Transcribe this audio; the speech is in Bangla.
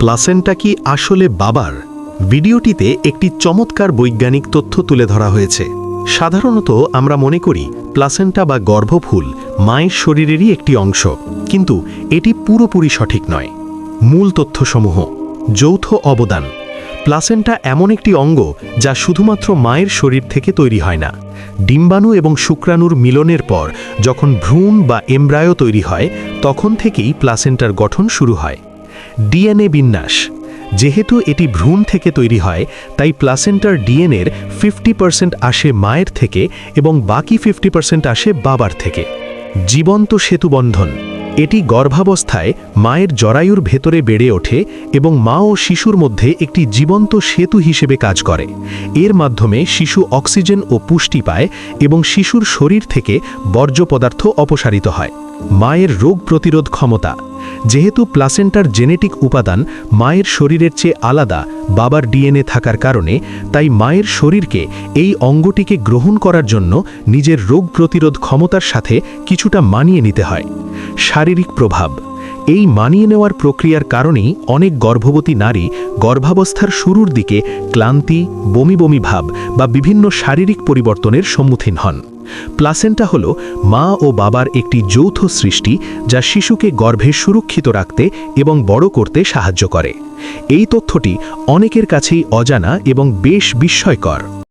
প্লাসেন্টা কি আসলে বাবার? ভিডিওটিতে একটি চমৎকার বৈজ্ঞানিক তথ্য তুলে ধরা হয়েছে। সাধারণত আমরা মনে করি প্লাসেন্টা বা গর্ভফুল মায়ের শরীরেরই একটি অংশ, কিন্তু এটি পুরোপুরি সঠিক নয়। মূল তথ্যসমূহ: যৌথ অবদান। প্লাসেন্টা এমন একটি অঙ্গ যা শুধুমাত্র মায়ের শরীর থেকে তৈরি হয় না। ডিম্বাণু এবং শুক্রাণুর মিলনের পর যখন ভ্রূণ বা এমব্রায়ো তৈরি হয়, তখন থেকেই প্লাসেন্টার গঠন শুরু হয়। ডিএনএ বিন্যাস। যেহেতু এটি ভ্রূণ থেকে তৈরি হয়, তাই প্লাসেন্টার ডিএনএর 50% আসে মায়ের থেকে এবং বাকি 50% আসে বাবার থেকে। জীবন্ত সেতুবন্ধন। এটি গর্ভাবস্থায় মায়ের জরায়ুর ভেতরে বেড়ে ওঠে এবং মা ও শিশুর মধ্যে একটি জীবন্ত সেতু হিসেবে কাজ করে। এর মাধ্যমে শিশু অক্সিজেন ও পুষ্টি পায় এবং শিশুর শরীর থেকে বর্জ্য পদার্থ অপসারিত হয়। মায়ের রোগ প্রতিরোধ ক্ষমতা। যেহেতু প্লাসেন্টার জেনেটিক উপাদান মায়ের শরীরের চেয়ে আলাদা বাবার ডিএনএ থাকার কারণে, তাই মায়ের শরীরকে এই অঙ্গটিকে গ্রহণ করার জন্য নিজের রোগ প্রতিরোধ ক্ষমতার সাথে কিছুটা মানিয়ে নিতে হয়। শারীরিক প্রভাব। এই মানিয়ে নেওয়ার প্রক্রিয়ার কারণেই অনেক গর্ভবতী নারী গর্ভাবস্থার শুরুর দিকে ক্লান্তি, বমি বমি ভাব বা বিভিন্ন শারীরিক পরিবর্তনের সম্মুখীন হন। প্লাসেন্টা হল মা ও বাবার একটি যৌথ সৃষ্টি, যা শিশুকে গর্ভে সুরক্ষিত রাখতে এবং বড় করতে সাহায্য করে। এই তথ্যটি অনেকের কাছেই অজানা এবং বেশ বিস্ময়কর।